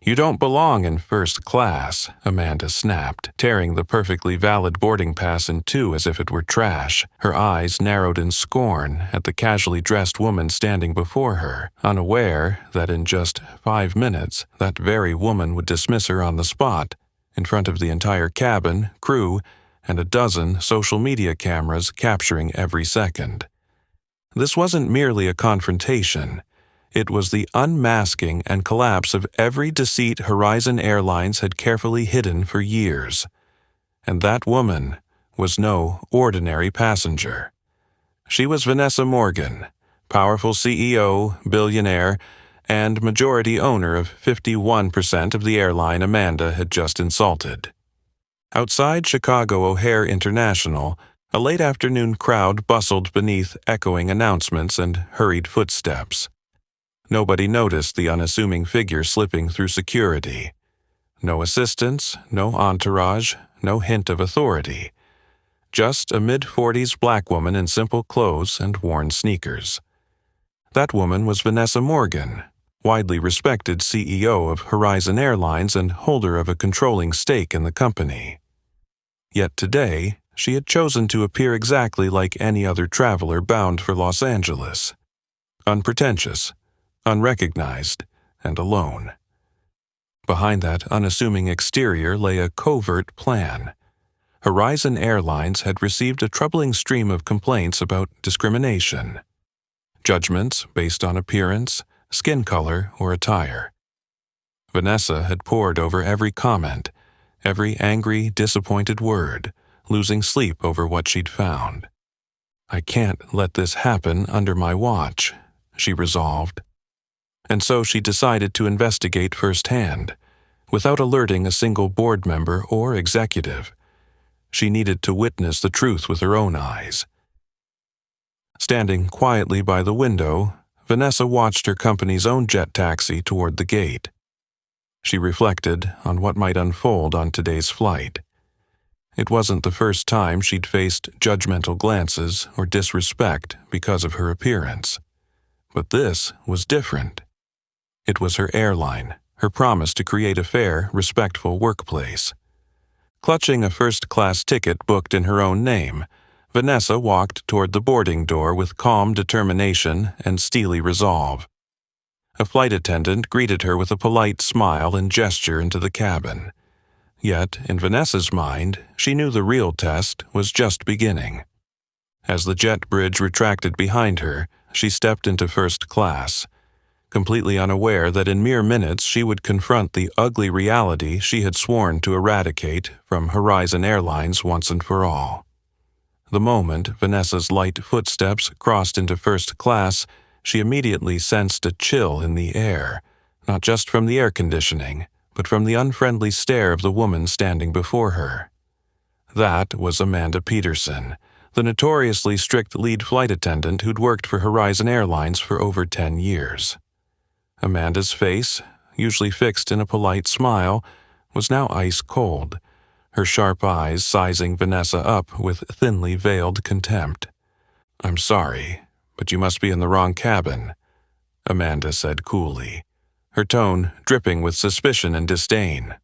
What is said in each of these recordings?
"You don't belong in first class," Amanda snapped, tearing the perfectly valid boarding pass in two as if it were trash, her eyes narrowed in scorn at the casually dressed woman standing before her, unaware that in just 5 minutes that very woman would dismiss her on the spot, in front of the entire cabin, crew, and a dozen social media cameras capturing every second. This wasn't merely a confrontation. It was the unmasking and collapse of every deceit Horizon Airlines had carefully hidden for years. And that woman was no ordinary passenger. She was Vanessa Morgan, powerful CEO, billionaire, and majority owner of 51% of the airline Amanda had just insulted. Outside Chicago O'Hare International, a late-afternoon crowd bustled beneath echoing announcements and hurried footsteps. Nobody noticed the unassuming figure slipping through security. No assistants, no entourage, no hint of authority. Just a mid-40s black woman in simple clothes and worn sneakers. That woman was Vanessa Morgan, widely respected CEO of Horizon Airlines and holder of a controlling stake in the company. Yet today, she had chosen to appear exactly like any other traveler bound for Los Angeles. Unpretentious, unrecognized, and alone. Behind that unassuming exterior lay a covert plan. Horizon Airlines had received a troubling stream of complaints about discrimination. Judgments based on appearance, skin color, or attire. Vanessa had pored over every comment, every angry, disappointed word, losing sleep over what she'd found. "I can't let this happen under my watch," she resolved. And so she decided to investigate firsthand, without alerting a single board member or executive. She needed to witness the truth with her own eyes. Standing quietly by the window, Vanessa watched her company's own jet taxi toward the gate. She reflected on what might unfold on today's flight. It wasn't the first time she'd faced judgmental glances or disrespect because of her appearance. But this was different. It was her airline, her promise to create a fair, respectful workplace. Clutching a first-class ticket booked in her own name, Vanessa walked toward the boarding door with calm determination and steely resolve. A flight attendant greeted her with a polite smile and gesture into the cabin. Yet, in Vanessa's mind, she knew the real test was just beginning. As the jet bridge retracted behind her, she stepped into first class, completely unaware that in mere minutes she would confront the ugly reality she had sworn to eradicate from Horizon Airlines once and for all. The moment Vanessa's light footsteps crossed into first class, she immediately sensed a chill in the air, not just from the air conditioning, but from the unfriendly stare of the woman standing before her. That was Amanda Peterson, the notoriously strict lead flight attendant who'd worked for Horizon Airlines for over 10 years. Amanda's face, usually fixed in a polite smile, was now ice cold, her sharp eyes sizing Vanessa up with thinly veiled contempt. "I'm sorry, but you must be in the wrong cabin," Amanda said coolly, her tone dripping with suspicion and disdain.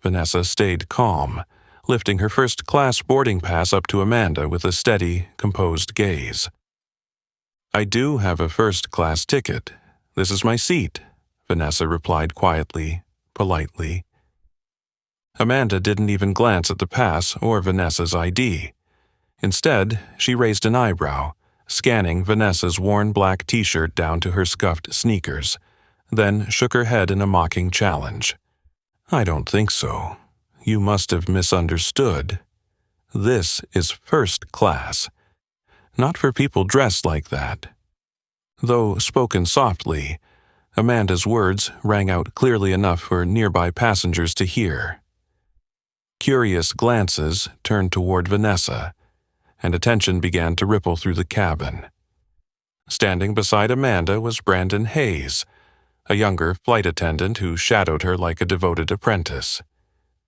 Vanessa stayed calm, lifting her first-class boarding pass up to Amanda with a steady, composed gaze. "I do have a first-class ticket. This is my seat," Vanessa replied quietly, politely. Amanda didn't even glance at the pass or Vanessa's ID. Instead, she raised an eyebrow, scanning Vanessa's worn black t-shirt down to her scuffed sneakers, then shook her head in a mocking challenge. "I don't think so. You must have misunderstood. This is first class. Not for people dressed like that." Though spoken softly, Amanda's words rang out clearly enough for nearby passengers to hear. Curious glances turned toward Vanessa, and attention began to ripple through the cabin. Standing beside Amanda was Brandon Hayes, a younger flight attendant who shadowed her like a devoted apprentice.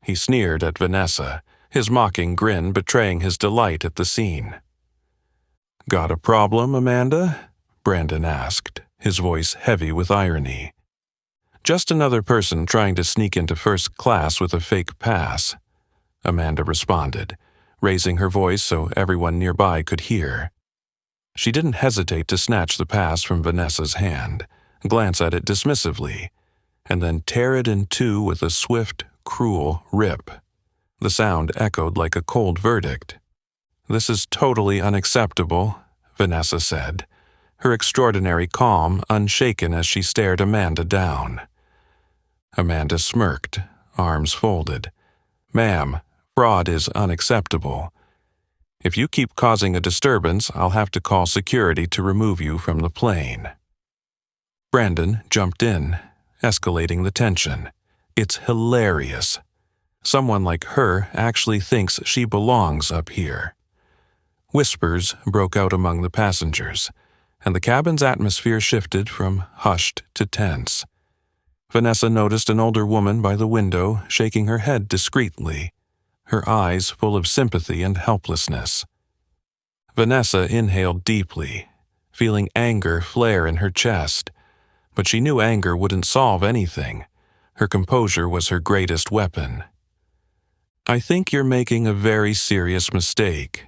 He sneered at Vanessa, his mocking grin betraying his delight at the scene. "Got a problem, Amanda?" Brandon asked, his voice heavy with irony. Just another person trying to sneak into first class with a fake pass, Amanda responded, raising her voice so everyone nearby could hear. She didn't hesitate to snatch the pass from Vanessa's hand, glance at it dismissively, and then tear it in two with a swift, cruel rip. The sound echoed like a cold verdict. "This is totally unacceptable," Vanessa said, her extraordinary calm unshaken as she stared Amanda down. Amanda smirked, arms folded. "Ma'am, fraud is unacceptable. If you keep causing a disturbance, I'll have to call security to remove you from the plane." Brandon jumped in, escalating the tension. "It's hilarious. Someone like her actually thinks she belongs up here." Whispers broke out among the passengers, and the cabin's atmosphere shifted from hushed to tense. Vanessa noticed an older woman by the window shaking her head discreetly, her eyes full of sympathy and helplessness. Vanessa inhaled deeply, feeling anger flare in her chest, but she knew anger wouldn't solve anything. Her composure was her greatest weapon. "I think you're making a very serious mistake,"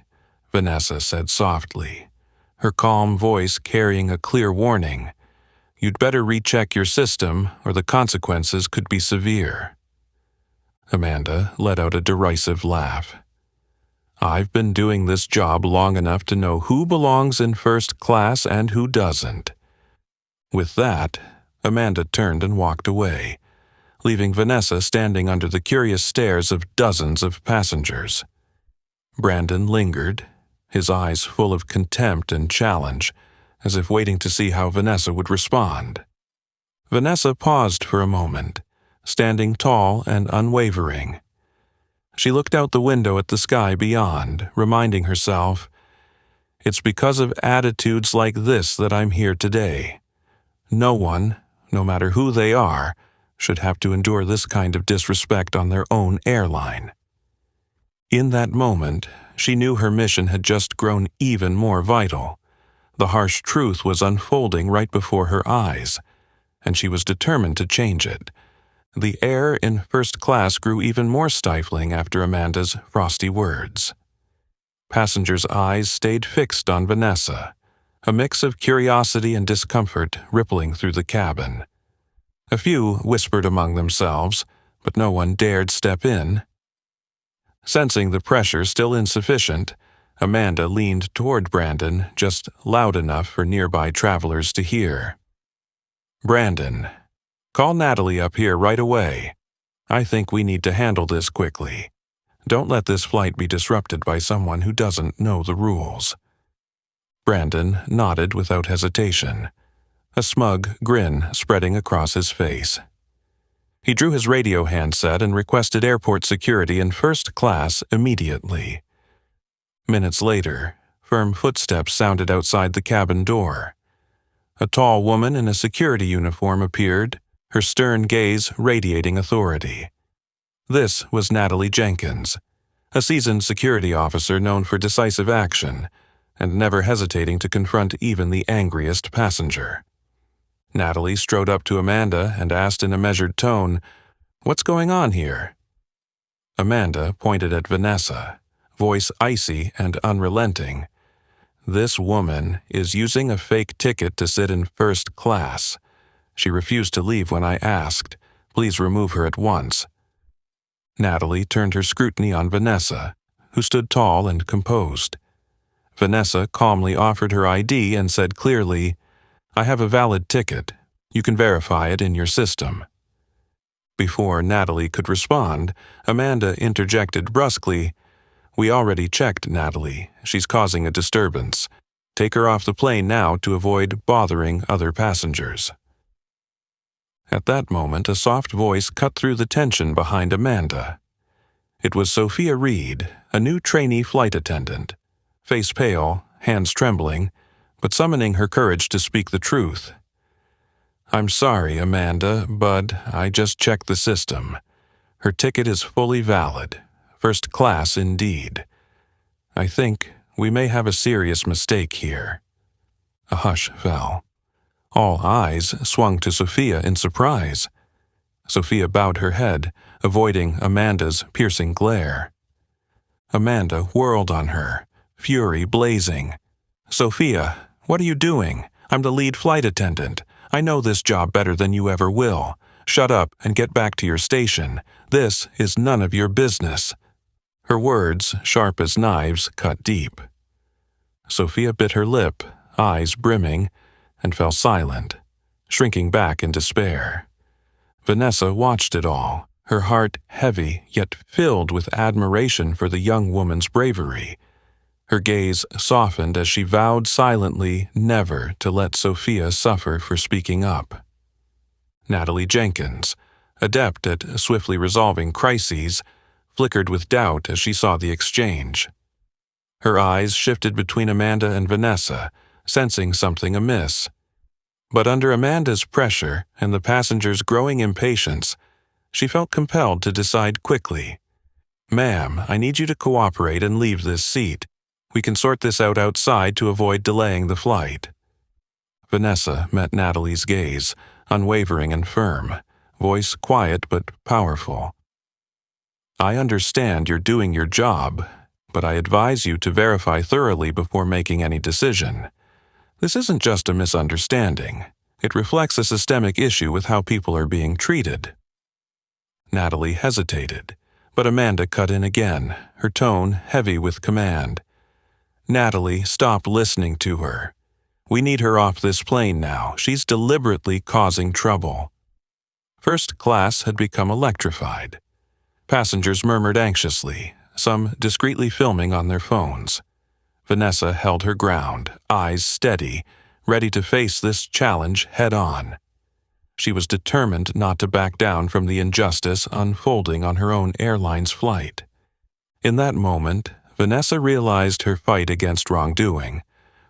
Vanessa said softly, her calm voice carrying a clear warning. "You'd better recheck your system, or the consequences could be severe." Amanda let out a derisive laugh. "I've been doing this job long enough to know who belongs in first class and who doesn't." With that, Amanda turned and walked away, leaving Vanessa standing under the curious stares of dozens of passengers. Brandon lingered, his eyes full of contempt and challenge, as if waiting to see how Vanessa would respond. Vanessa paused for a moment, standing tall and unwavering. She looked out the window at the sky beyond, reminding herself, "It's because of attitudes like this that I'm here today. No one, no matter who they are, should have to endure this kind of disrespect on their own airline." In that moment, she knew her mission had just grown even more vital. The harsh truth was unfolding right before her eyes, and she was determined to change it. The air in first class grew even more stifling after Amanda's frosty words. Passengers' eyes stayed fixed on Vanessa, a mix of curiosity and discomfort rippling through the cabin. A few whispered among themselves, but no one dared step in. Sensing the pressure still insufficient, Amanda leaned toward Brandon just loud enough for nearby travelers to hear. "Brandon, call Natalie up here right away. I think we need to handle this quickly. Don't let this flight be disrupted by someone who doesn't know the rules." Brandon nodded without hesitation, a smug grin spreading across his face. He drew his radio handset and requested airport security in first class immediately. Minutes later, firm footsteps sounded outside the cabin door. A tall woman in a security uniform appeared, her stern gaze radiating authority. This was Natalie Jenkins, a seasoned security officer known for decisive action and never hesitating to confront even the angriest passenger. Natalie strode up to Amanda and asked in a measured tone, "What's going on here?" Amanda pointed at Vanessa, voice icy and unrelenting. "This woman is using a fake ticket to sit in first class. She refused to leave when I asked. Please remove her at once." Natalie turned her scrutiny on Vanessa, who stood tall and composed. Vanessa calmly offered her ID and said clearly, "I have a valid ticket. You can verify it in your system." Before Natalie could respond, Amanda interjected brusquely, "We already checked Natalie. She's causing a disturbance. Take her off the plane now to avoid bothering other passengers." At that moment, a soft voice cut through the tension behind Amanda. It was Sophia Reed, a new trainee flight attendant, face pale, hands trembling, but summoning her courage to speak the truth. "I'm sorry, Amanda, but I just checked the system. Her ticket is fully valid, first class indeed. I think we may have a serious mistake here." A hush fell. All eyes swung to Sophia in surprise. Sophia bowed her head, avoiding Amanda's piercing glare. Amanda whirled on her, fury blazing. "Sophia, what are you doing? I'm the lead flight attendant. I know this job better than you ever will. Shut up and get back to your station. This is none of your business." Her words, sharp as knives, cut deep. Sophia bit her lip, eyes brimming, and fell silent, shrinking back in despair. Vanessa watched it all, her heart heavy yet filled with admiration for the young woman's bravery. Her gaze softened as she vowed silently never to let Sophia suffer for speaking up. Natalie Jenkins, adept at swiftly resolving crises, flickered with doubt as she saw the exchange. Her eyes shifted between Amanda and Vanessa, sensing something amiss. But under Amanda's pressure and the passenger's growing impatience, she felt compelled to decide quickly. "Ma'am, I need you to cooperate and leave this seat. We can sort this out outside to avoid delaying the flight." Vanessa met Natalie's gaze, unwavering and firm, voice quiet but powerful. "I understand you're doing your job, but I advise you to verify thoroughly before making any decision. This isn't just a misunderstanding. It reflects a systemic issue with how people are being treated." Natalie hesitated, but Amanda cut in again, her tone heavy with command. "Natalie, stop listening to her. We need her off this plane now. She's deliberately causing trouble." First class had become electrified. Passengers murmured anxiously, some discreetly filming on their phones. Vanessa held her ground, eyes steady, ready to face this challenge head-on. She was determined not to back down from the injustice unfolding on her own airline's flight. In that moment, Vanessa realized her fight against wrongdoing,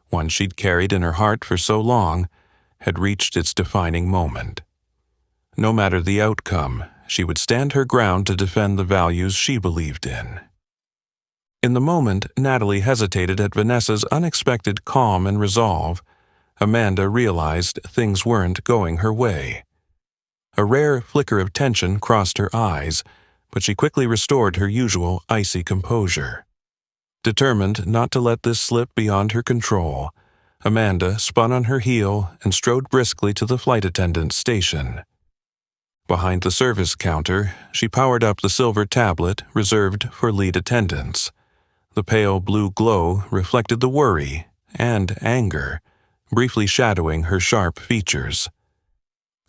one she'd carried in her heart for so long, had reached its defining moment. No matter the outcome, she would stand her ground to defend the values she believed in. In the moment Natalie hesitated at Vanessa's unexpected calm and resolve, Amanda realized things weren't going her way. A rare flicker of tension crossed her eyes, but she quickly restored her usual icy composure. Determined not to let this slip beyond her control, Amanda spun on her heel and strode briskly to the flight attendant's station. Behind the service counter, she powered up the silver tablet reserved for lead attendants. The pale blue glow reflected the worry and anger, briefly shadowing her sharp features.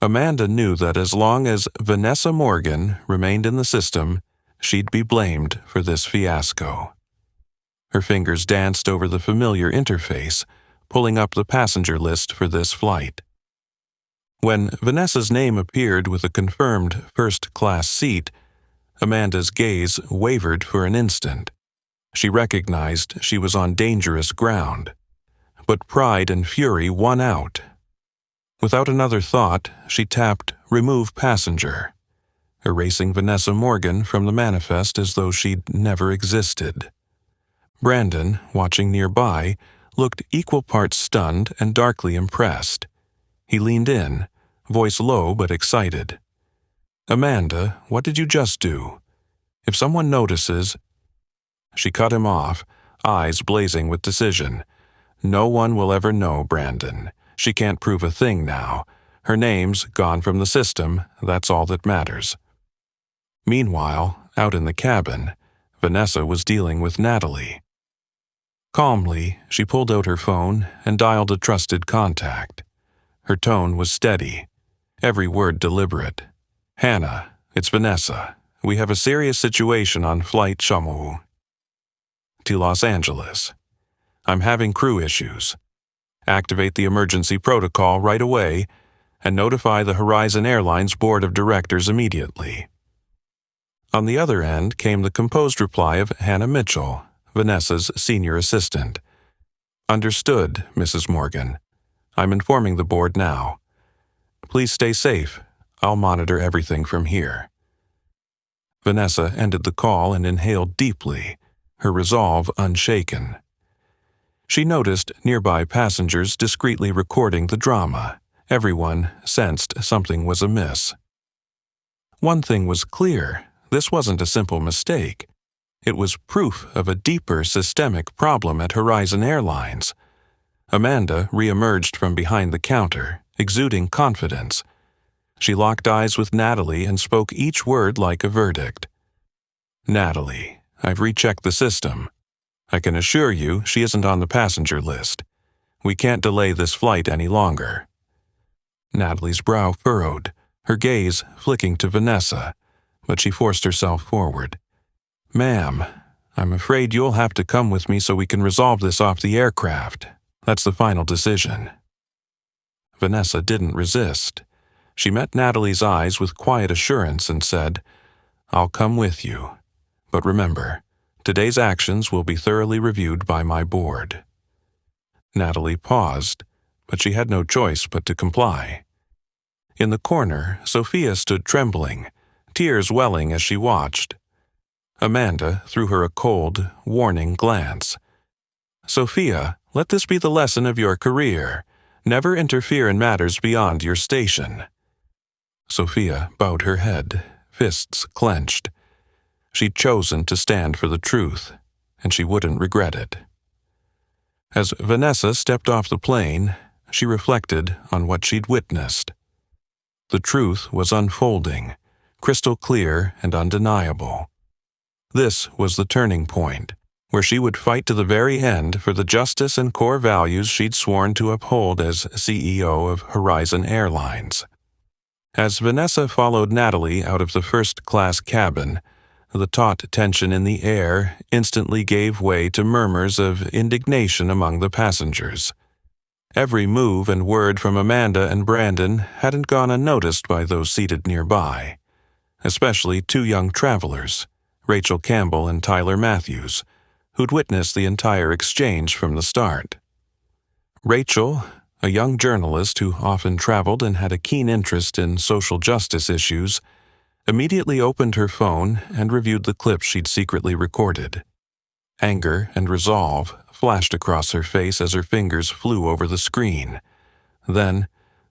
Amanda knew that as long as Vanessa Morgan remained in the system, she'd be blamed for this fiasco. Her fingers danced over the familiar interface, pulling up the passenger list for this flight. When Vanessa's name appeared with a confirmed first-class seat, Amanda's gaze wavered for an instant. She recognized she was on dangerous ground, but pride and fury won out. Without another thought, she tapped Remove Passenger, erasing Vanessa Morgan from the manifest as though she'd never existed. Brandon, watching nearby, looked equal parts stunned and darkly impressed. He leaned in, voice low but excited. "Amanda, what did you just do? If someone notices—" She cut him off, eyes blazing with decision. "No one will ever know, Brandon. She can't prove a thing now. Her name's gone from the system, that's all that matters." Meanwhile, out in the cabin, Vanessa was dealing with Natalie. Calmly, she pulled out her phone and dialed a trusted contact. Her tone was steady, every word deliberate. "Hannah, it's Vanessa. We have a serious situation on Flight Shamu to Los Angeles. I'm having crew issues. Activate the emergency protocol right away and notify the Horizon Airlines Board of Directors immediately." On the other end came the composed reply of Hannah Mitchell, Vanessa's senior assistant. "Understood, Mrs. Morgan. I'm informing the board now. Please stay safe. I'll monitor everything from here." Vanessa ended the call and inhaled deeply, her resolve unshaken. She noticed nearby passengers discreetly recording the drama. Everyone sensed something was amiss. One thing was clear: this wasn't a simple mistake. It was proof of a deeper systemic problem at Horizon Airlines. Amanda re-emerged from behind the counter, exuding confidence. She locked eyes with Natalie and spoke each word like a verdict. "Natalie, I've rechecked the system. I can assure you she isn't on the passenger list. We can't delay this flight any longer." Natalie's brow furrowed, her gaze flicking to Vanessa, but she forced herself forward. "Ma'am, I'm afraid you'll have to come with me so we can resolve this off the aircraft. That's the final decision." Vanessa didn't resist. She met Natalie's eyes with quiet assurance and said, "I'll come with you. But remember, today's actions will be thoroughly reviewed by my board." Natalie paused, but she had no choice but to comply. In the corner, Sophia stood trembling, tears welling as she watched. Amanda threw her a cold, warning glance. "Sophia, let this be the lesson of your career. Never interfere in matters beyond your station." Sophia bowed her head, fists clenched. She'd chosen to stand for the truth, and she wouldn't regret it. As Vanessa stepped off the plane, she reflected on what she'd witnessed. The truth was unfolding, crystal clear and undeniable. This was the turning point, where she would fight to the very end for the justice and core values she'd sworn to uphold as CEO of Horizon Airlines. As Vanessa followed Natalie out of the first-class cabin, the taut tension in the air instantly gave way to murmurs of indignation among the passengers. Every move and word from Amanda and Brandon hadn't gone unnoticed by those seated nearby, especially two young travelers, Rachel Campbell and Tyler Matthews, who'd witnessed the entire exchange from the start. Rachel, a young journalist who often traveled and had a keen interest in social justice issues, immediately opened her phone and reviewed the clips she'd secretly recorded. Anger and resolve flashed across her face as her fingers flew over the screen. Then,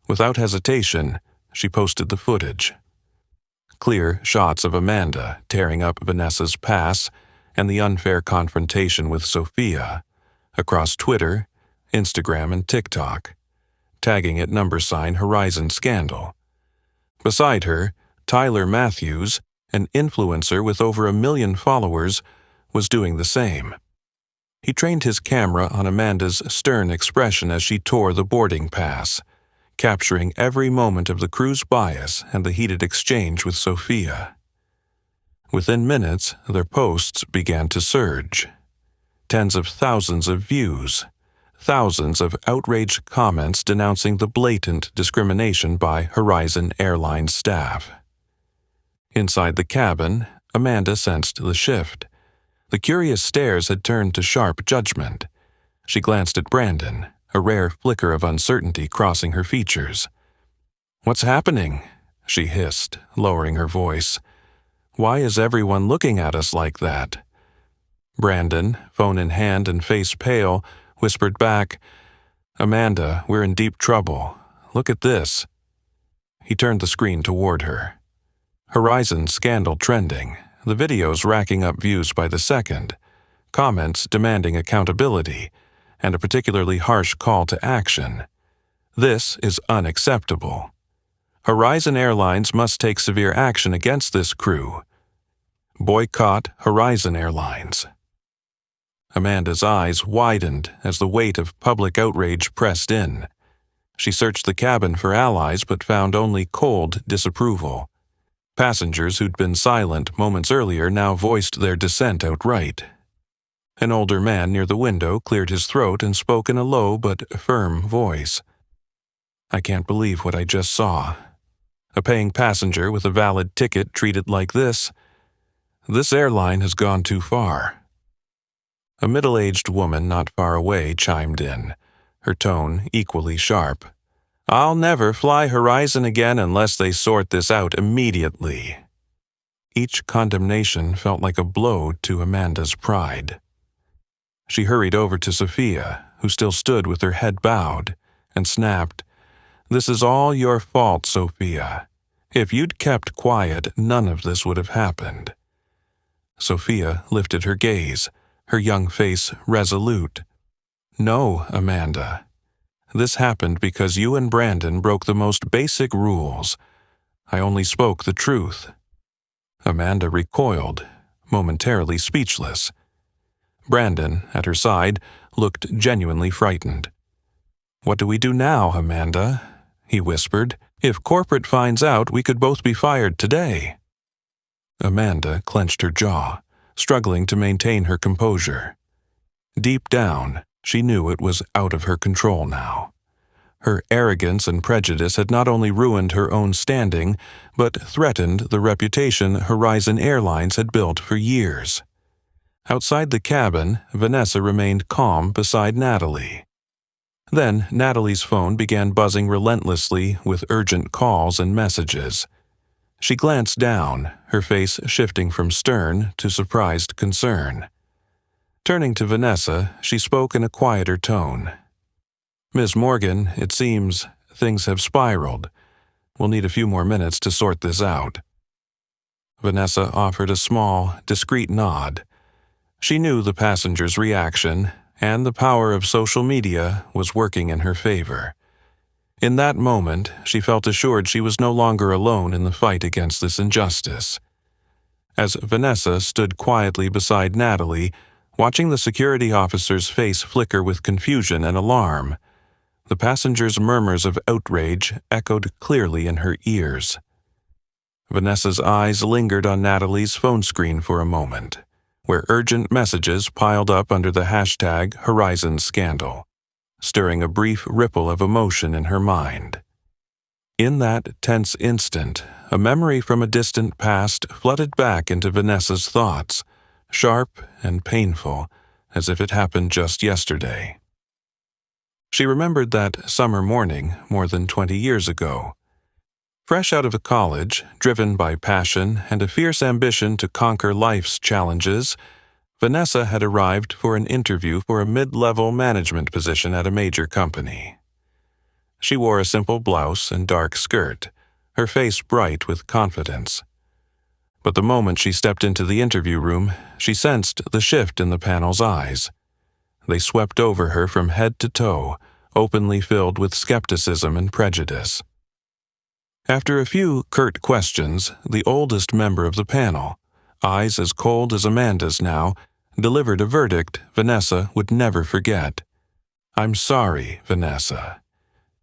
without hesitation, she posted the footage. Clear shots of Amanda tearing up Vanessa's pass and the unfair confrontation with Sophia across Twitter, Instagram, and TikTok, tagging it #Horizon Scandal. Beside her, Tyler Matthews, an influencer with over 1 million followers, was doing the same. He trained his camera on Amanda's stern expression as she tore the boarding pass, capturing every moment of the crew's bias and the heated exchange with Sophia. Within minutes, their posts began to surge. Tens of thousands of views, thousands of outraged comments denouncing the blatant discrimination by Horizon Airlines staff. Inside the cabin, Amanda sensed the shift. The curious stares had turned to sharp judgment. She glanced at Brandon, a rare flicker of uncertainty crossing her features. "What's happening?" she hissed, lowering her voice. "Why is everyone looking at us like that?" Brandon, phone in hand and face pale, whispered back, "Amanda, we're in deep trouble. Look at this." He turned the screen toward her. Horizon Scandal trending, the videos racking up views by the second, comments demanding accountability, and a particularly harsh call to action. This is unacceptable. Horizon Airlines must take severe action against this crew. Boycott Horizon Airlines. Amanda's eyes widened as the weight of public outrage pressed in. She searched the cabin for allies but found only cold disapproval. Passengers who'd been silent moments earlier now voiced their dissent outright. An older man near the window cleared his throat and spoke in a low but firm voice. "I can't believe what I just saw. A paying passenger with a valid ticket treated like this. This airline has gone too far." A middle-aged woman not far away chimed in, her tone equally sharp. "I'll never fly Horizon again unless they sort this out immediately." Each condemnation felt like a blow to Amanda's pride. She hurried over to Sophia, who still stood with her head bowed, and snapped, "This is all your fault, Sophia. If you'd kept quiet, none of this would have happened. Sophia lifted her gaze, her young face resolute. No, Amanda. This happened because you and Brandon broke the most basic rules. I only spoke the truth. Amanda recoiled, momentarily speechless. Brandon, at her side, looked genuinely frightened. What do we do now, Amanda? He whispered. If corporate finds out, we could both be fired today. Amanda clenched her jaw, struggling to maintain her composure. Deep down, she knew it was out of her control now. Her arrogance and prejudice had not only ruined her own standing, but threatened the reputation Horizon Airlines had built for years. Outside the cabin, Vanessa remained calm beside Natalie. Then Natalie's phone began buzzing relentlessly with urgent calls and messages. She glanced down, her face shifting from stern to surprised concern. Turning to Vanessa, she spoke in a quieter tone. Ms. Morgan, it seems things have spiraled. We'll need a few more minutes to sort this out. Vanessa offered a small, discreet nod. She knew the passenger's reaction, and the power of social media was working in her favor. In that moment, she felt assured she was no longer alone in the fight against this injustice. As Vanessa stood quietly beside Natalie, watching the security officer's face flicker with confusion and alarm, the passenger's murmurs of outrage echoed clearly in her ears. Vanessa's eyes lingered on Natalie's phone screen for a moment, where urgent messages piled up under the hashtag Horizon Scandal, stirring a brief ripple of emotion in her mind. In that tense instant, a memory from a distant past flooded back into Vanessa's thoughts, sharp and painful, as if it happened just yesterday. She remembered that summer morning more than 20 years ago. Fresh out of college, driven by passion and a fierce ambition to conquer life's challenges, Vanessa had arrived for an interview for a mid-level management position at a major company. She wore a simple blouse and dark skirt, her face bright with confidence. But the moment she stepped into the interview room, she sensed the shift in the panel's eyes. They swept over her from head to toe, openly filled with skepticism and prejudice. After a few curt questions, the oldest member of the panel, eyes as cold as Amanda's now, delivered a verdict Vanessa would never forget. "I'm sorry, Vanessa.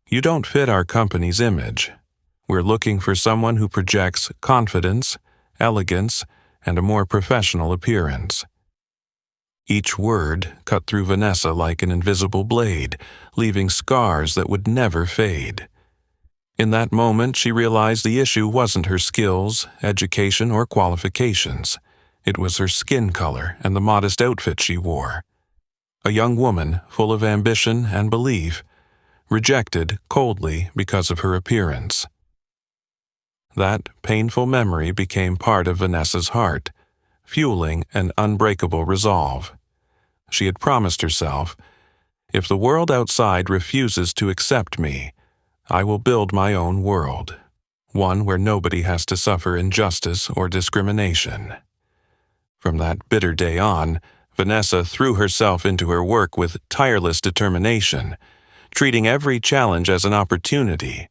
You don't fit our company's image. We're looking for someone who projects confidence, elegance, and a more professional appearance." Each word cut through Vanessa like an invisible blade, leaving scars that would never fade. In that moment, she realized the issue wasn't her skills, education, or qualifications. It was her skin color and the modest outfit she wore. A young woman full of ambition and belief, rejected coldly because of her appearance. That painful memory became part of Vanessa's heart, fueling an unbreakable resolve. She had promised herself, "If the world outside refuses to accept me, I will build my own world, one where nobody has to suffer injustice or discrimination." From that bitter day on, Vanessa threw herself into her work with tireless determination, treating every challenge as an opportunity.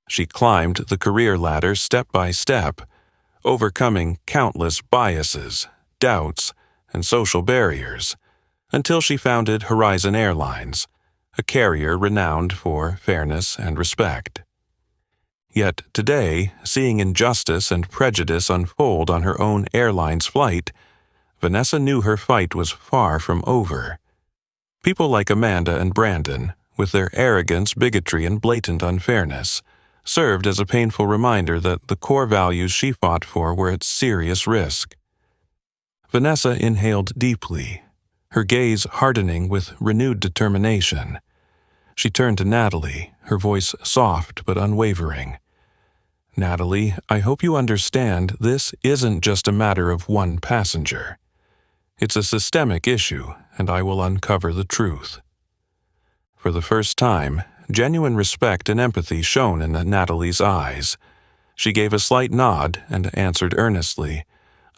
She climbed the career ladder step by step, overcoming countless biases, doubts, and social barriers, until she founded Horizon Airlines, a carrier renowned for fairness and respect. Yet today, seeing injustice and prejudice unfold on her own airline's flight, Vanessa knew her fight was far from over. People like Amanda and Brandon, with their arrogance, bigotry, and blatant unfairness, served as a painful reminder that the core values she fought for were at serious risk. Vanessa inhaled deeply, her gaze hardening with renewed determination. She turned to Natalie, her voice soft but unwavering. "Natalie, I hope you understand this isn't just a matter of one passenger. It's a systemic issue, and I will uncover the truth." For the first time, genuine respect and empathy shone in Natalie's eyes. She gave a slight nod and answered earnestly,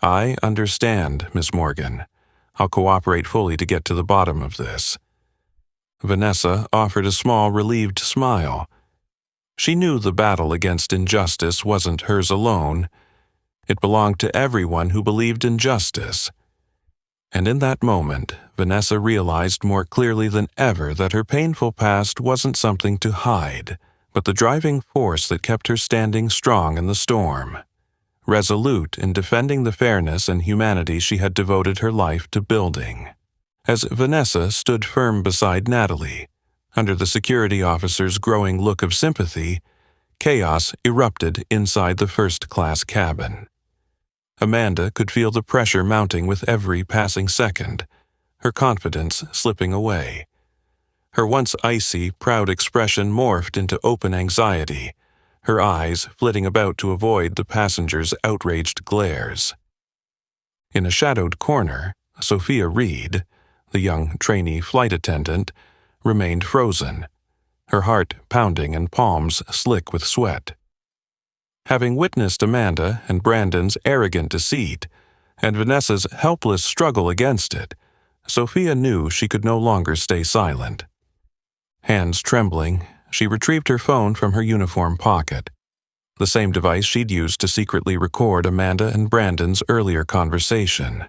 "I understand, Miss Morgan. I'll cooperate fully to get to the bottom of this." Vanessa offered a small, relieved smile. She knew the battle against injustice wasn't hers alone. It belonged to everyone who believed in justice. And in that moment, Vanessa realized more clearly than ever that her painful past wasn't something to hide, but the driving force that kept her standing strong in the storm, resolute in defending the fairness and humanity she had devoted her life to building. As Vanessa stood firm beside Natalie, under the security officer's growing look of sympathy, chaos erupted inside the first-class cabin. Amanda could feel the pressure mounting with every passing second, her confidence slipping away. Her once icy, proud expression morphed into open anxiety, her eyes flitting about to avoid the passengers' outraged glares. In a shadowed corner, Sophia Reed, the young trainee flight attendant, remained frozen, her heart pounding and palms slick with sweat. Having witnessed Amanda and Brandon's arrogant deceit and Vanessa's helpless struggle against it, Sophia knew she could no longer stay silent. Hands trembling, she retrieved her phone from her uniform pocket, the same device she'd used to secretly record Amanda and Brandon's earlier conversation.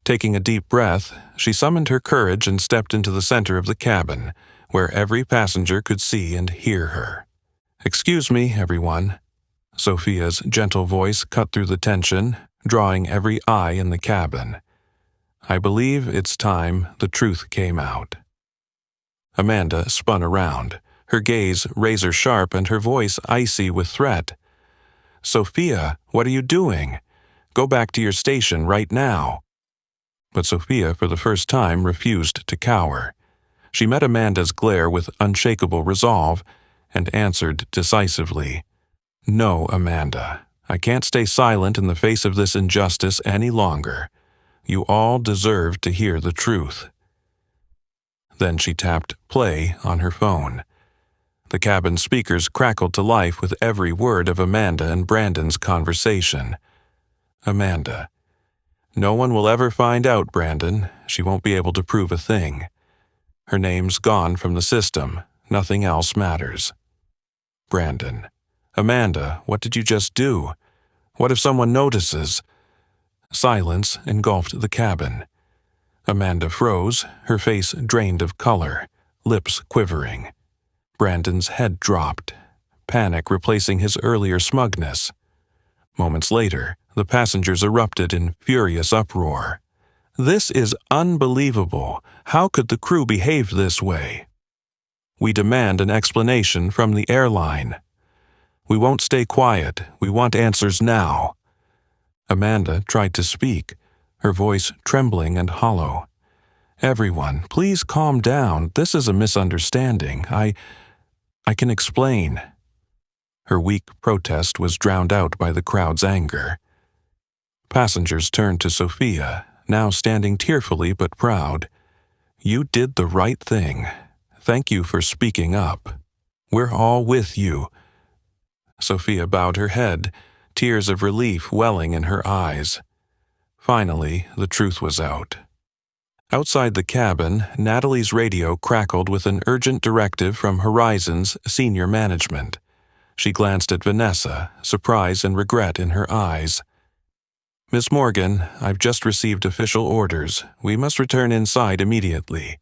Taking a deep breath, she summoned her courage and stepped into the center of the cabin, where every passenger could see and hear her. "Excuse me, everyone." Sophia's gentle voice cut through the tension, drawing every eye in the cabin. "I believe it's time the truth came out." Amanda spun around, her gaze razor-sharp and her voice icy with threat. "Sophia, what are you doing? Go back to your station right now." But Sophia, for the first time, refused to cower. She met Amanda's glare with unshakable resolve and answered decisively, "No, Amanda, I can't stay silent in the face of this injustice any longer. You all deserve to hear the truth." Then she tapped play on her phone. The cabin speakers crackled to life with every word of Amanda and Brandon's conversation. Amanda: "No one will ever find out, Brandon. She won't be able to prove a thing. Her name's gone from the system. Nothing else matters." Brandon: "Amanda, what did you just do? What if someone notices?" Silence engulfed the cabin. Amanda froze, her face drained of color, lips quivering. Brandon's head dropped, panic replacing his earlier smugness. Moments later, the passengers erupted in furious uproar. "This is unbelievable. How could the crew behave this way? We demand an explanation from the airline. We won't stay quiet. We want answers now." Amanda tried to speak, her voice trembling and hollow. "Everyone, please calm down. This is a misunderstanding. I can explain." Her weak protest was drowned out by the crowd's anger. Passengers turned to Sophia, now standing tearfully but proud. "You did the right thing. Thank you for speaking up. We're all with you." Sophia bowed her head, tears of relief welling in her eyes. Finally, the truth was out. Outside the cabin, Natalie's radio crackled with an urgent directive from Horizon's senior management. She glanced at Vanessa, surprise and regret in her eyes. "Miss Morgan, I've just received official orders. We must return inside immediately."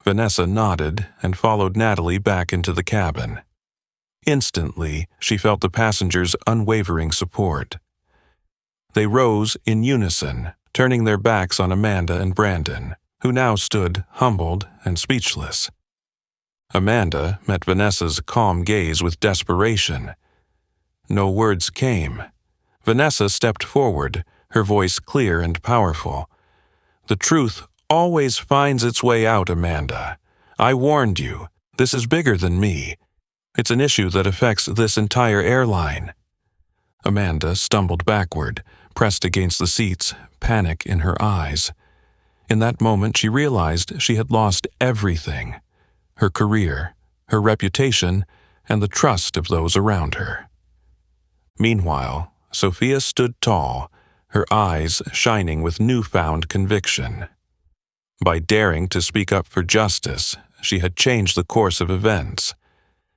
Vanessa nodded and followed Natalie back into the cabin. Instantly, she felt the passengers' unwavering support. They rose in unison, turning their backs on Amanda and Brandon, who now stood humbled and speechless. Amanda met Vanessa's calm gaze with desperation. No words came. Vanessa stepped forward, her voice clear and powerful. "The truth always finds its way out, Amanda. I warned you. This is bigger than me. It's an issue that affects this entire airline." Amanda stumbled backward, pressed against the seats, panic in her eyes. In that moment, she realized she had lost everything: her career, her reputation, and the trust of those around her. Meanwhile, Sophia stood tall, her eyes shining with newfound conviction. By daring to speak up for justice, she had changed the course of events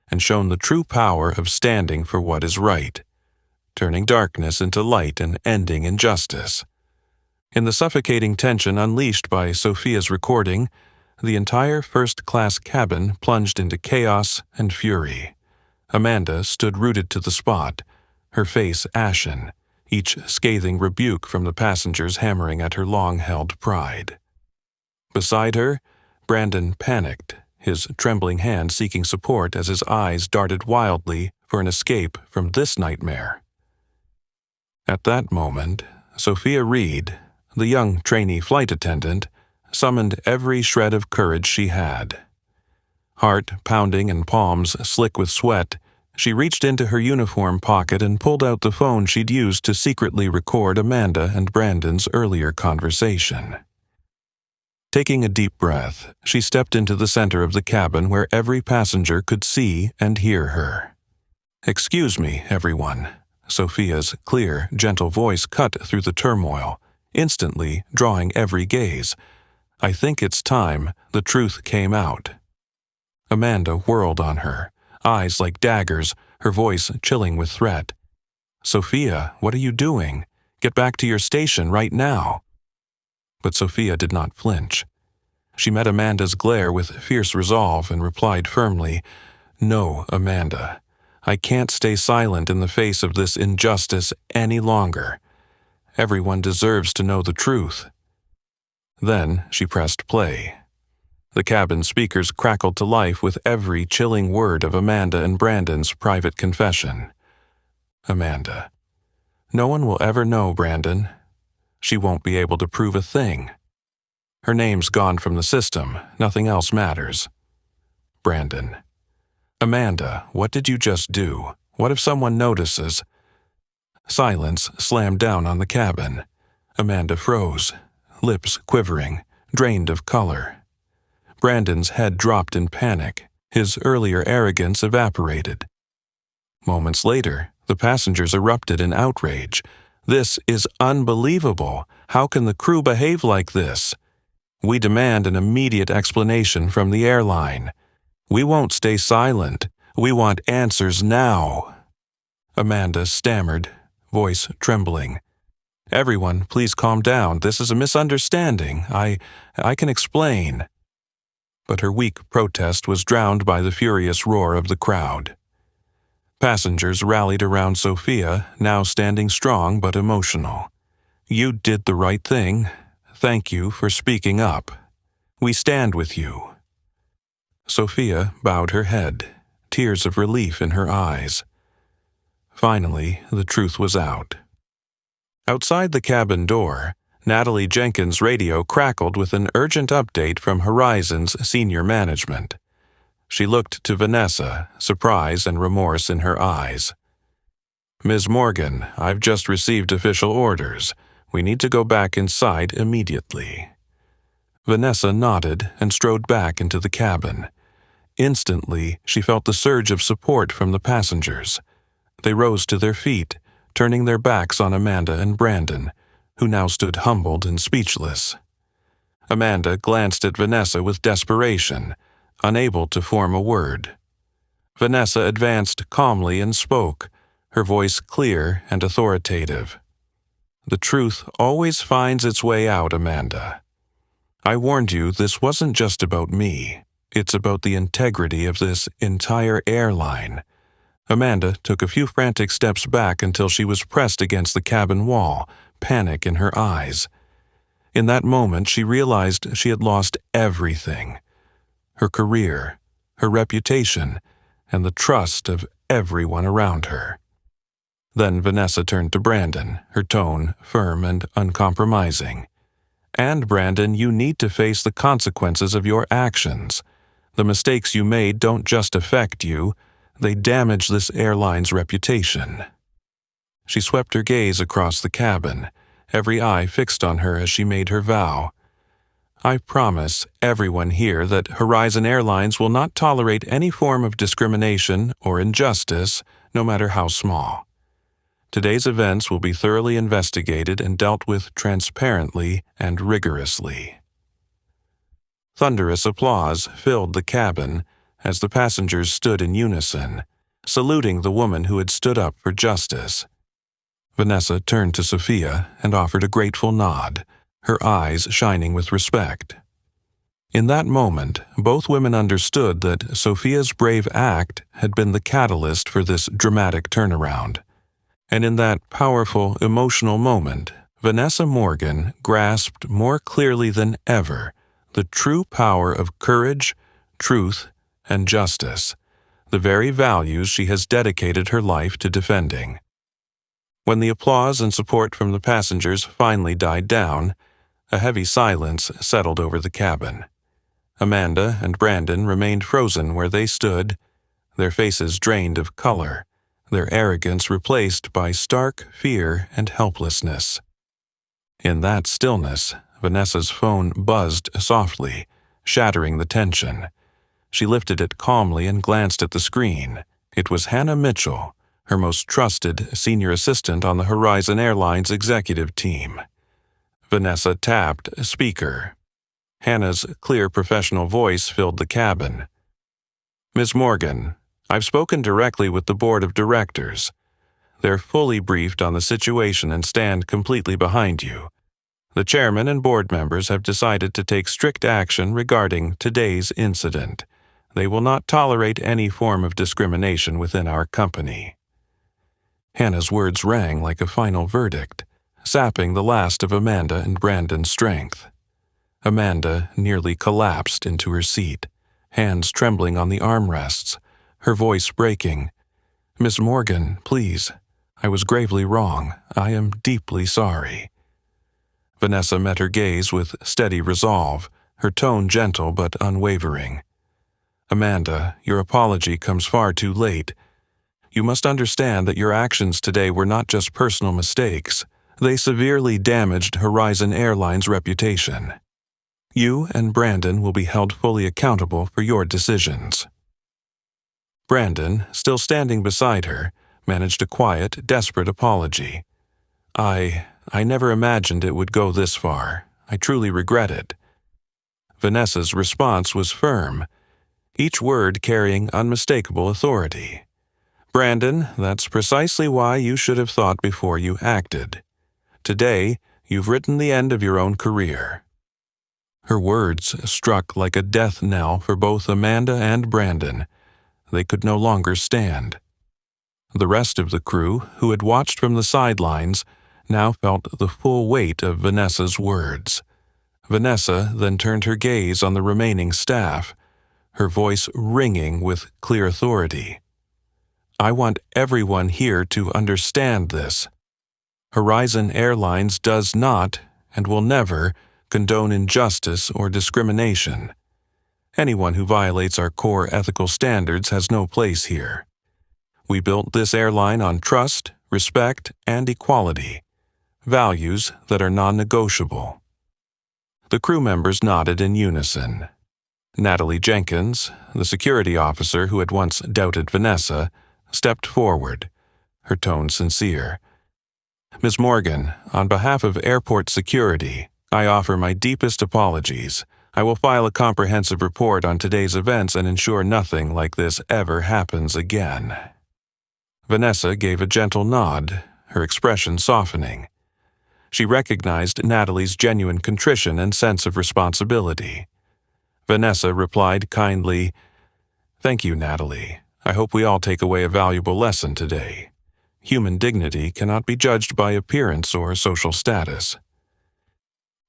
and shown the true power of standing for what is right, turning darkness into light and ending injustice. In the suffocating tension unleashed by Sophia's recording, the entire first-class cabin plunged into chaos and fury. Amanda stood rooted to the spot, her face ashen, each scathing rebuke from the passengers hammering at her long-held pride. Beside her, Brandon panicked, his trembling hand seeking support as his eyes darted wildly for an escape from this nightmare. At that moment, Sophia Reed, the young trainee flight attendant, summoned every shred of courage she had. Heart pounding and palms slick with sweat, she reached into her uniform pocket and pulled out the phone she'd used to secretly record Amanda and Brandon's earlier conversation. Taking a deep breath, she stepped into the center of the cabin where every passenger could see and hear her. "Excuse me, everyone." Sophia's clear, gentle voice cut through the turmoil, instantly drawing every gaze. "I think it's time the truth came out." Amanda whirled on her, eyes like daggers, her voice chilling with threat. "Sophia, what are you doing? Get back to your station right now." But Sophia did not flinch. She met Amanda's glare with fierce resolve and replied firmly, "No, Amanda. I can't stay silent in the face of this injustice any longer. Everyone deserves to know the truth." Then she pressed play. The cabin speakers crackled to life with every chilling word of Amanda and Brandon's private confession. Amanda: "No one will ever know, Brandon. She won't be able to prove a thing. Her name's gone from the system, nothing else matters." Brandon: "Amanda, what did you just do? What if someone notices?" Silence slammed down on the cabin. Amanda froze, lips quivering, drained of color. Brandon's head dropped in panic, his earlier arrogance evaporated. Moments later, the passengers erupted in outrage. "This is unbelievable. How can the crew behave like this? We demand an immediate explanation from the airline. We won't stay silent. We want answers now." Amanda stammered, voice trembling. "Everyone, please calm down. This is a misunderstanding. I can explain." But her weak protest was drowned by the furious roar of the crowd. Passengers rallied around Sophia, now standing strong but emotional. "You did the right thing. Thank you for speaking up. We stand with you." Sophia bowed her head, tears of relief in her eyes. Finally, the truth was out. Outside the cabin door, Natalie Jenkins' radio crackled with an urgent update from Horizon's senior management. She looked to Vanessa, surprise and remorse in her eyes. "Ms. Morgan, I've just received official orders. We need to go back inside immediately." Vanessa nodded and strode back into the cabin. Instantly, she felt the surge of support from the passengers. They rose to their feet, turning their backs on Amanda and Brandon, who now stood humbled and speechless. Amanda glanced at Vanessa with desperation, unable to form a word. Vanessa advanced calmly and spoke, her voice clear and authoritative. "The truth always finds its way out, Amanda. I warned you this wasn't just about me. It's about the integrity of this entire airline." Amanda took a few frantic steps back until she was pressed against the cabin wall, panic in her eyes. In that moment, she realized she had lost everything: her career, her reputation, and the trust of everyone around her. Then Vanessa turned to Brandon, her tone firm and uncompromising. "And Brandon, you need to face the consequences of your actions. The mistakes you made don't just affect you, they damage this airline's reputation." She swept her gaze across the cabin, every eye fixed on her as she made her vow. "I promise everyone here that Horizon Airlines will not tolerate any form of discrimination or injustice, no matter how small. Today's events will be thoroughly investigated and dealt with transparently and rigorously." Thunderous applause filled the cabin as the passengers stood in unison, saluting the woman who had stood up for justice. Vanessa turned to Sophia and offered a grateful nod, her eyes shining with respect. In that moment, both women understood that Sophia's brave act had been the catalyst for this dramatic turnaround. And in that powerful, emotional moment, Vanessa Morgan grasped more clearly than ever the true power of courage, truth, and justice, the very values she has dedicated her life to defending. When the applause and support from the passengers finally died down, a heavy silence settled over the cabin. Amanda and Brandon remained frozen where they stood, their faces drained of color, their arrogance replaced by stark fear and helplessness. In that stillness, Vanessa's phone buzzed softly, shattering the tension. She lifted it calmly and glanced at the screen. It was Hannah Mitchell, her most trusted senior assistant on the Horizon Airlines executive team. Vanessa tapped speaker. Hannah's clear professional voice filled the cabin. "Ms. Morgan, I've spoken directly with the board of directors. They're fully briefed on the situation and stand completely behind you. The chairman and board members have decided to take strict action regarding today's incident. They will not tolerate any form of discrimination within our company." Hannah's words rang like a final verdict, sapping the last of Amanda and Brandon's strength. Amanda nearly collapsed into her seat, hands trembling on the armrests, her voice breaking. "Miss Morgan, please. I was gravely wrong. I am deeply sorry." Vanessa met her gaze with steady resolve, her tone gentle but unwavering. "Amanda, your apology comes far too late. You must understand that your actions today were not just personal mistakes. They severely damaged Horizon Airlines' reputation. You and Brandon will be held fully accountable for your decisions." Brandon, still standing beside her, managed a quiet, desperate apology. I never imagined it would go this far. I truly regret it." Vanessa's response was firm, each word carrying unmistakable authority. "Brandon, that's precisely why you should have thought before you acted. Today, you've written the end of your own career." Her words struck like a death knell for both Amanda and Brandon. They could no longer stand. The rest of the crew, who had watched from the sidelines, now felt the full weight of Vanessa's words. Vanessa then turned her gaze on the remaining staff, her voice ringing with clear authority. "I want everyone here to understand this. Horizon Airlines does not, and will never, condone injustice or discrimination. Anyone who violates our core ethical standards has no place here. We built this airline on trust, respect, and equality, values that are non-negotiable." The crew members nodded in unison. Natalie Jenkins, the security officer who had once doubted Vanessa, stepped forward, her tone sincere. "Ms. Morgan, on behalf of airport security, I offer my deepest apologies. I will file a comprehensive report on today's events and ensure nothing like this ever happens again." Vanessa gave a gentle nod, her expression softening. She recognized Natalie's genuine contrition and sense of responsibility. Vanessa replied kindly, "Thank you, Natalie. I hope we all take away a valuable lesson today. Human dignity cannot be judged by appearance or social status."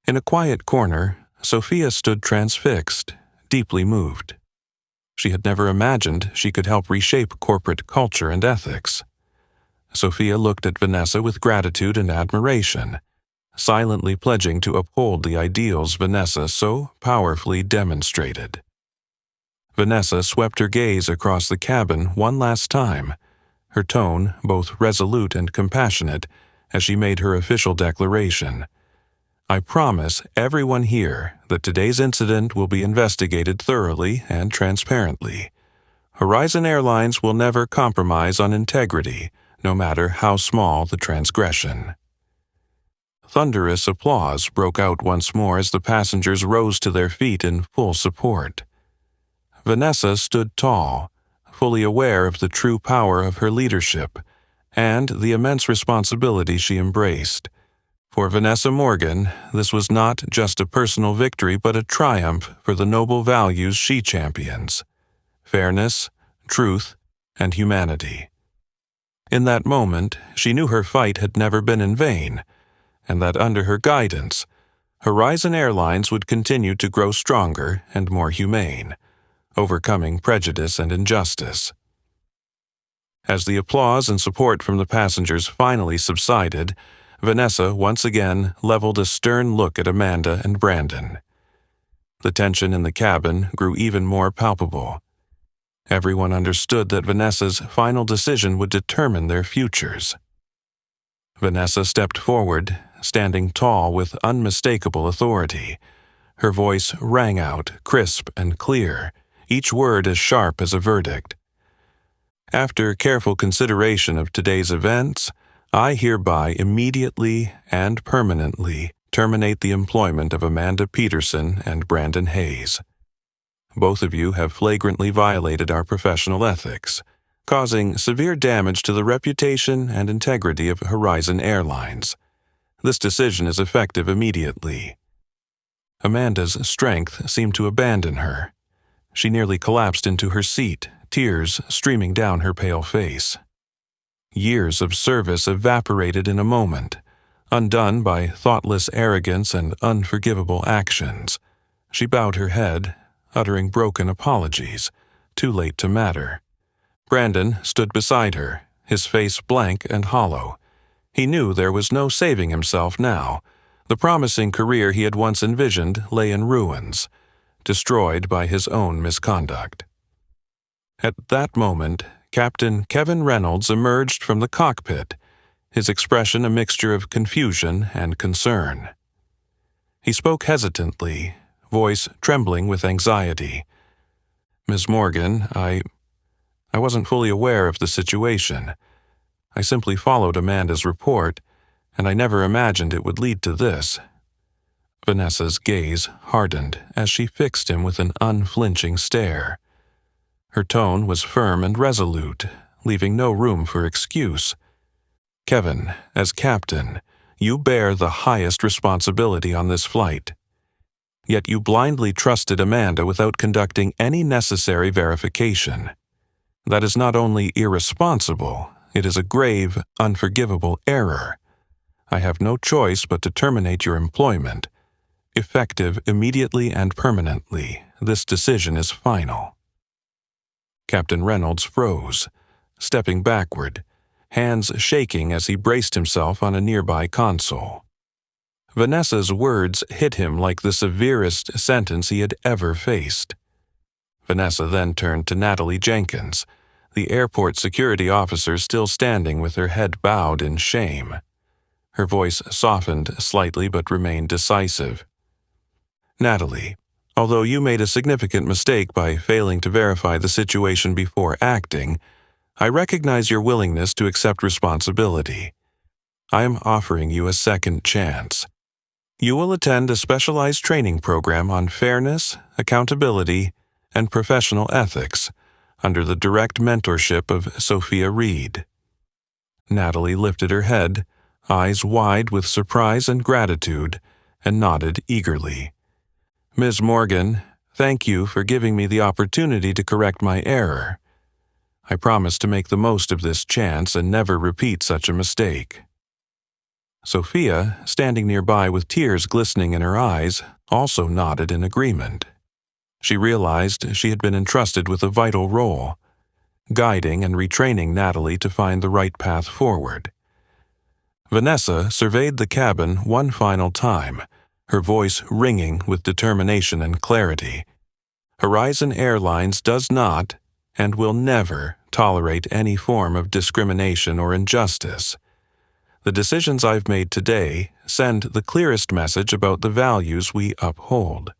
In a quiet corner, Sophia stood transfixed, deeply moved. She had never imagined she could help reshape corporate culture and ethics. Sophia looked at Vanessa with gratitude and admiration, silently pledging to uphold the ideals Vanessa so powerfully demonstrated. Vanessa swept her gaze across the cabin one last time, her tone both resolute and compassionate as she made her official declaration. "I promise everyone here that today's incident will be investigated thoroughly and transparently. Horizon Airlines will never compromise on integrity, no matter how small the transgression. Thunderous applause broke out once more as the passengers rose to their feet in full support. Vanessa stood tall, fully aware of the true power of her leadership and the immense responsibility she embraced. For Vanessa Morgan, this was not just a personal victory but a triumph for the noble values she champions: fairness, truth, and humanity. In that moment, she knew her fight had never been in vain, and that under her guidance, Horizon Airlines would continue to grow stronger and more humane, overcoming prejudice and injustice. As the applause and support from the passengers finally subsided, Vanessa once again leveled a stern look at Amanda and Brandon. The tension in the cabin grew even more palpable. Everyone understood that Vanessa's final decision would determine their futures. Vanessa stepped forward, standing tall with unmistakable authority. Her voice rang out, crisp and clear, each word as sharp as a verdict. After careful consideration of today's events, I hereby immediately and permanently terminate the employment of Amanda Peterson and Brandon Hayes. Both of you have flagrantly violated our professional ethics, causing severe damage to the reputation and integrity of Horizon Airlines. This decision is effective immediately. Amanda's strength seemed to abandon her. She nearly collapsed into her seat, tears streaming down her pale face. Years of service evaporated in a moment, undone by thoughtless arrogance and unforgivable actions. She bowed her head, uttering broken apologies, too late to matter. Brandon stood beside her, his face blank and hollow. He knew there was no saving himself now. The promising career he had once envisioned lay in ruins, destroyed by his own misconduct. At that moment, Captain Kevin Reynolds emerged from the cockpit, his expression a mixture of confusion and concern. He spoke hesitantly, voice trembling with anxiety. "Ms. Morgan, I wasn't fully aware of the situation. I simply followed Amanda's report, and I never imagined it would lead to this." Vanessa's gaze hardened as she fixed him with an unflinching stare. Her tone was firm and resolute, leaving no room for excuse. "Kevin, as captain, you bear the highest responsibility on this flight. Yet you blindly trusted Amanda without conducting any necessary verification. That is not only irresponsible, it is a grave, unforgivable error. I have no choice but to terminate your employment. Effective immediately and permanently, this decision is final." Captain Reynolds froze, stepping backward, hands shaking as he braced himself on a nearby console. Vanessa's words hit him like the severest sentence he had ever faced. Vanessa then turned to Natalie Jenkins, the airport security officer still standing with her head bowed in shame. Her voice softened slightly but remained decisive. "Natalie, although you made a significant mistake by failing to verify the situation before acting, I recognize your willingness to accept responsibility. I am offering you a second chance. You will attend a specialized training program on fairness, accountability, and professional ethics under the direct mentorship of Sophia Reed." Natalie lifted her head, eyes wide with surprise and gratitude, and nodded eagerly. "Ms. Morgan, thank you for giving me the opportunity to correct my error. I promise to make the most of this chance and never repeat such a mistake." Sophia, standing nearby with tears glistening in her eyes, also nodded in agreement. She realized she had been entrusted with a vital role, guiding and retraining Natalie to find the right path forward. Vanessa surveyed the cabin one final time, her voice ringing with determination and clarity. Horizon Airlines does not and will never tolerate any form of discrimination or injustice. The decisions I've made today send the clearest message about the values we uphold.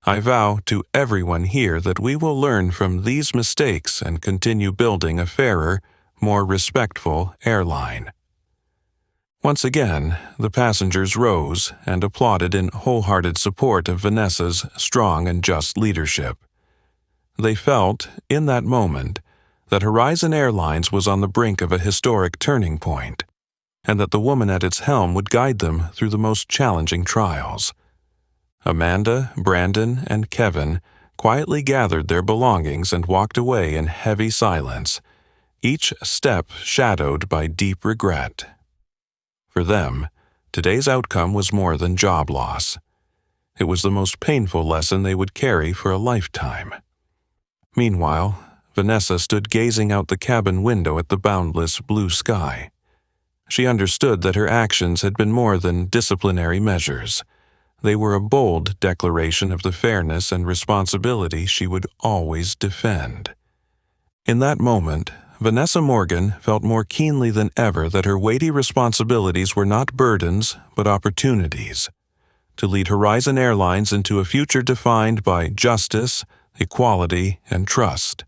I vow to everyone here that we will learn from these mistakes and continue building a fairer, more respectful airline. Once again, the passengers rose and applauded in wholehearted support of Vanessa's strong and just leadership. They felt, in that moment, that Horizon Airlines was on the brink of a historic turning point, and that the woman at its helm would guide them through the most challenging trials. Amanda, Brandon, and Kevin quietly gathered their belongings and walked away in heavy silence, each step shadowed by deep regret. For them, today's outcome was more than job loss. It was the most painful lesson they would carry for a lifetime. Meanwhile, Vanessa stood gazing out the cabin window at the boundless blue sky. She understood that her actions had been more than disciplinary measures. They were a bold declaration of the fairness and responsibility she would always defend. In that moment, Vanessa Morgan felt more keenly than ever that her weighty responsibilities were not burdens, but opportunities, to lead Horizon Airlines into a future defined by justice, equality, and trust.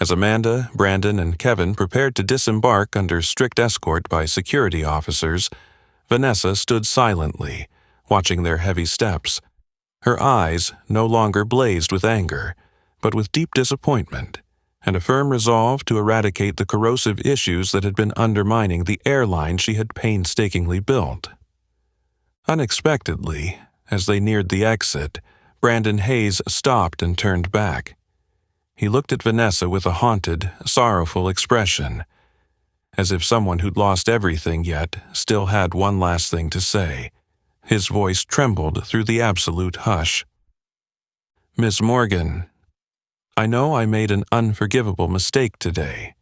As Amanda, Brandon, and Kevin prepared to disembark under strict escort by security officers, Vanessa stood silently, watching their heavy steps. Her eyes no longer blazed with anger, but with deep disappointment, and a firm resolve to eradicate the corrosive issues that had been undermining the airline she had painstakingly built. Unexpectedly, as they neared the exit, Brandon Hayes stopped and turned back. He looked at Vanessa with a haunted, sorrowful expression, as if someone who'd lost everything yet still had one last thing to say. His voice trembled through the absolute hush. "Miss Morgan, I know I made an unforgivable mistake today,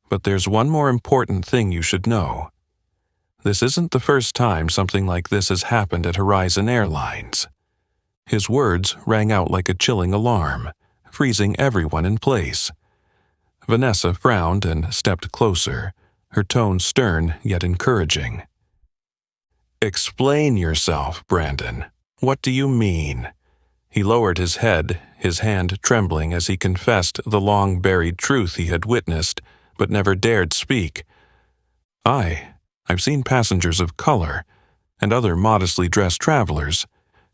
but there's one more important thing you should know. This isn't the first time something like this has happened at Horizon Airlines." His words rang out like a chilling alarm, freezing everyone in place. Vanessa frowned and stepped closer, her tone stern yet encouraging. "Explain yourself, Brandon. What do you mean?" He lowered his head, his hand trembling as he confessed the long-buried truth he had witnessed but never dared speak. I've seen passengers of color, and other modestly dressed travelers,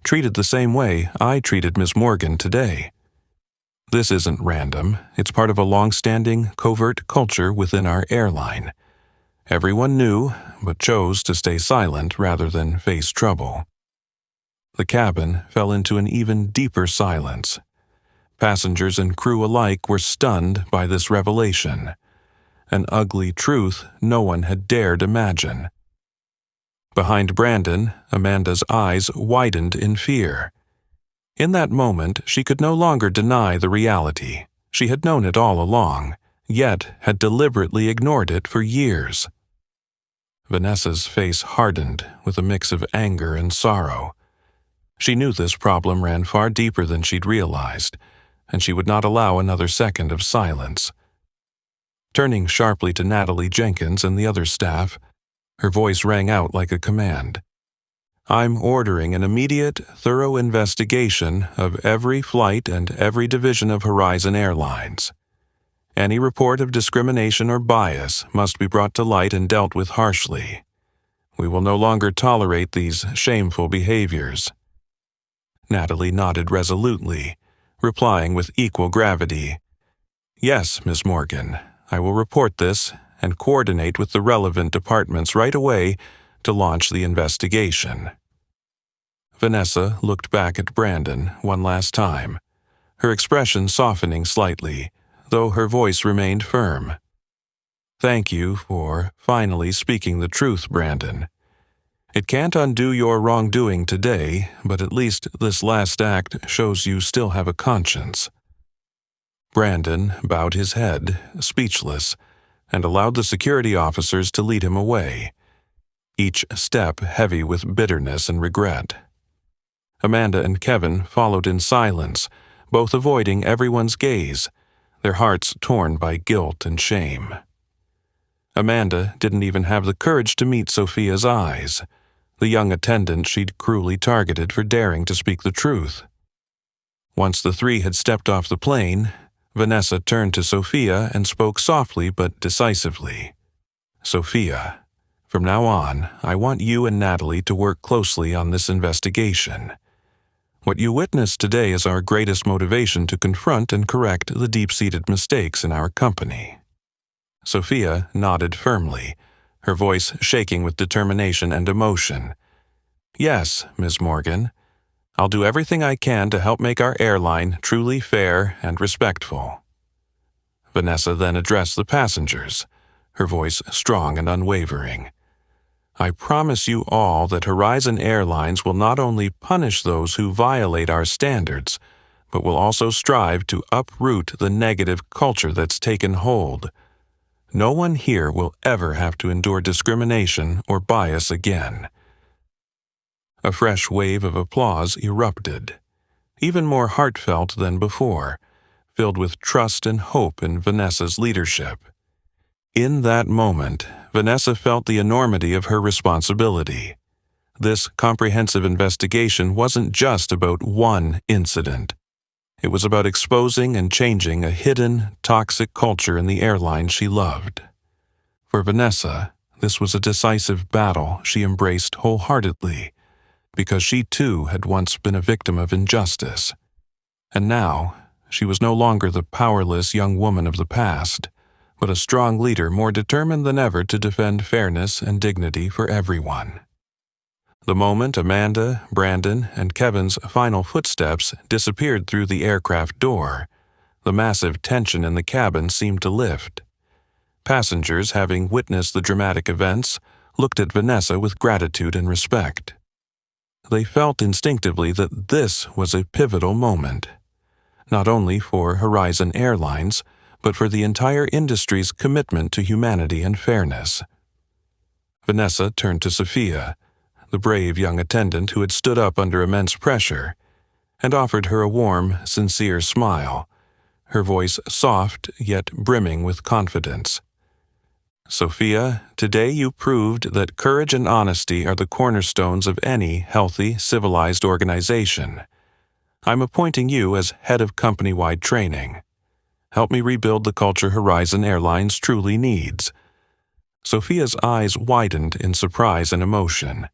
treated the same way I treated Miss Morgan today. This isn't random. It's part of a long-standing, covert culture within our airline. Everyone knew, but chose to stay silent rather than face trouble. The cabin fell into an even deeper silence. Passengers and crew alike were stunned by this revelation, an ugly truth no one had dared imagine. Behind Brandon, Amanda's eyes widened in fear. In that moment, she could no longer deny the reality. She had known it all along, yet had deliberately ignored it for years. Vanessa's face hardened with a mix of anger and sorrow. She knew this problem ran far deeper than she'd realized, and she would not allow another second of silence. Turning sharply to Natalie Jenkins and the other staff, her voice rang out like a command. "I'm ordering an immediate, thorough investigation of every flight and every division of Horizon Airlines. Any report of discrimination or bias must be brought to light and dealt with harshly. We will no longer tolerate these shameful behaviors." Natalie nodded resolutely, replying with equal gravity. "Yes, Miss Morgan, I will report this and coordinate with the relevant departments right away to launch the investigation." Vanessa looked back at Brandon one last time, her expression softening slightly, though her voice remained firm. "Thank you for finally speaking the truth, Brandon. It can't undo your wrongdoing today, but at least this last act shows you still have a conscience." Brandon bowed his head, speechless, and allowed the security officers to lead him away, each step heavy with bitterness and regret. Amanda and Kevin followed in silence, both avoiding everyone's gaze, their hearts torn by guilt and shame. Amanda didn't even have the courage to meet Sophia's eyes, the young attendant she'd cruelly targeted for daring to speak the truth. Once the three had stepped off the plane, Vanessa turned to Sophia and spoke softly but decisively. "Sophia, from now on, I want you and Natalie to work closely on this investigation. What you witnessed today is our greatest motivation to confront and correct the deep-seated mistakes in our company." Sophia nodded firmly, her voice shaking with determination and emotion. "Yes, Ms. Morgan. I'll do everything I can to help make our airline truly fair and respectful." Vanessa then addressed the passengers, her voice strong and unwavering. "I promise you all that Horizon Airlines will not only punish those who violate our standards, but will also strive to uproot the negative culture that's taken hold. No one here will ever have to endure discrimination or bias again." A fresh wave of applause erupted, even more heartfelt than before, filled with trust and hope in Vanessa's leadership. In that moment, Vanessa felt the enormity of her responsibility. This comprehensive investigation wasn't just about one incident. It was about exposing and changing a hidden, toxic culture in the airline she loved. For Vanessa, this was a decisive battle she embraced wholeheartedly, because she too had once been a victim of injustice. And now, she was no longer the powerless young woman of the past, but a strong leader more determined than ever to defend fairness and dignity for everyone. The moment Amanda, Brandon, and Kevin's final footsteps disappeared through the aircraft door, the massive tension in the cabin seemed to lift. Passengers, having witnessed the dramatic events, looked at Vanessa with gratitude and respect. They felt instinctively that this was a pivotal moment, not only for Horizon Airlines, but for the entire industry's commitment to humanity and fairness. Vanessa turned to Sophia, the brave young attendant who had stood up under immense pressure, and offered her a warm, sincere smile, her voice soft yet brimming with confidence. "Sophia, today you proved that courage and honesty are the cornerstones of any healthy, civilized organization. I'm appointing you as head of company-wide training. Help me rebuild the culture Horizon Airlines truly needs." Sophia's eyes widened in surprise and emotion.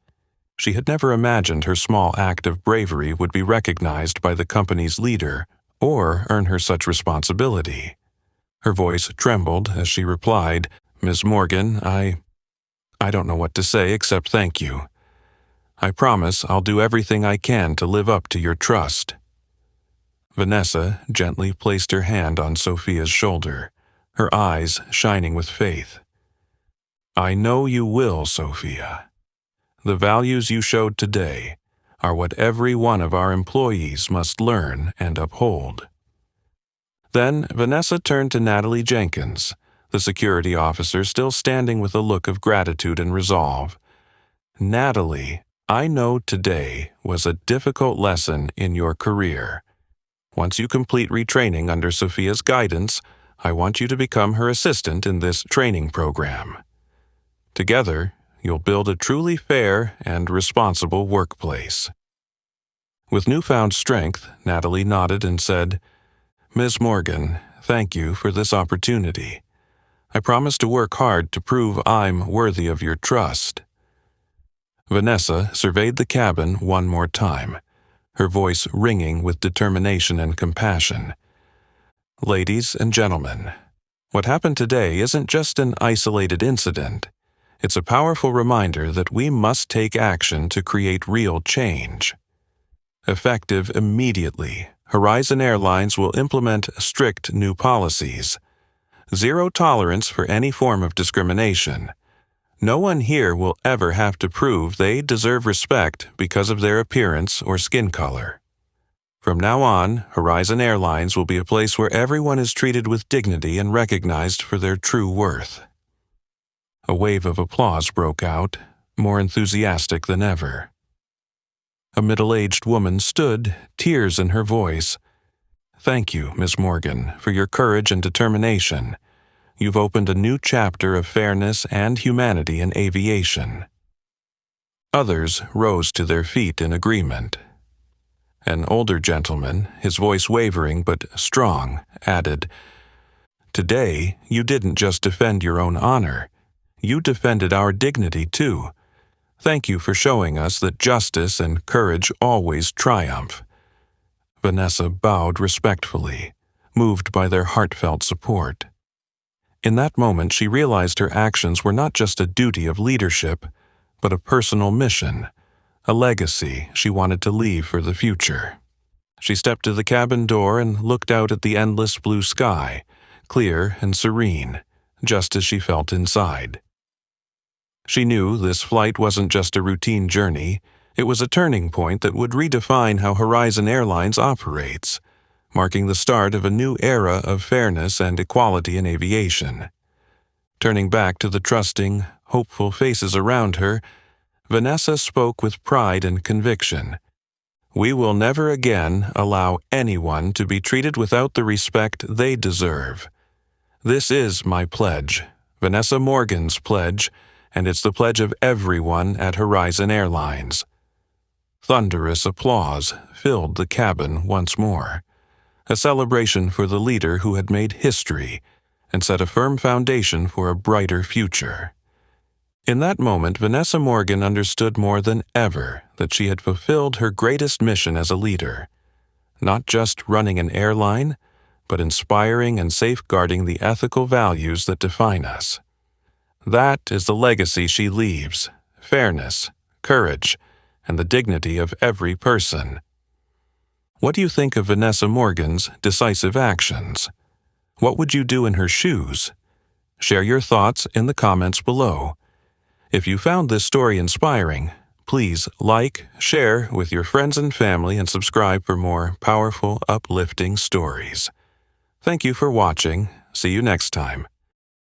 She had never imagined her small act of bravery would be recognized by the company's leader or earn her such responsibility. Her voice trembled as she replied, "Ms. Morgan, I don't know what to say except thank you. I promise I'll do everything I can to live up to your trust." Vanessa gently placed her hand on Sophia's shoulder, her eyes shining with faith. "I know you will, Sophia. The values you showed today are what every one of our employees must learn and uphold." Then Vanessa turned to Natalie Jenkins, the security officer still standing with a look of gratitude and resolve. "Natalie, I know today was a difficult lesson in your career. Once you complete retraining under Sophia's guidance, I want you to become her assistant in this training program. Together, you'll build a truly fair and responsible workplace." With newfound strength, Natalie nodded and said, "Ms. Morgan, thank you for this opportunity. I promise to work hard to prove I'm worthy of your trust." Vanessa surveyed the cabin one more time, her voice ringing with determination and compassion. "Ladies and gentlemen, what happened today isn't just an isolated incident. It's a powerful reminder that we must take action to create real change. Effective immediately, Horizon Airlines will implement strict new policies. Zero tolerance for any form of discrimination. No one here will ever have to prove they deserve respect because of their appearance or skin color. From now on, Horizon Airlines will be a place where everyone is treated with dignity and recognized for their true worth." A wave of applause broke out, more enthusiastic than ever. A middle-aged woman stood, tears in her voice. "Thank you, Ms. Morgan, for your courage and determination. You've opened a new chapter of fairness and humanity in aviation." Others rose to their feet in agreement. An older gentleman, his voice wavering but strong, added, "Today, you didn't just defend your own honor. You defended our dignity, too. Thank you for showing us that justice and courage always triumph." Vanessa bowed respectfully, moved by their heartfelt support. In that moment, she realized her actions were not just a duty of leadership, but a personal mission, a legacy she wanted to leave for the future. She stepped to the cabin door and looked out at the endless blue sky, clear and serene, just as she felt inside. She knew this flight wasn't just a routine journey, it was a turning point that would redefine how Horizon Airlines operates, marking the start of a new era of fairness and equality in aviation. Turning back to the trusting, hopeful faces around her, Vanessa spoke with pride and conviction. "We will never again allow anyone to be treated without the respect they deserve. This is my pledge, Vanessa Morgan's pledge, and it's the pledge of everyone at Horizon Airlines." Thunderous applause filled the cabin once more, a celebration for the leader who had made history and set a firm foundation for a brighter future. In that moment, Vanessa Morgan understood more than ever that she had fulfilled her greatest mission as a leader, not just running an airline, but inspiring and safeguarding the ethical values that define us. That is the legacy she leaves: fairness, courage, and the dignity of every person. What do you think of Vanessa Morgan's decisive actions? What would you do in her shoes? Share your thoughts in the comments below. If you found this story inspiring, please like, share with your friends and family, and subscribe for more powerful, uplifting stories. Thank you for watching. See you next time.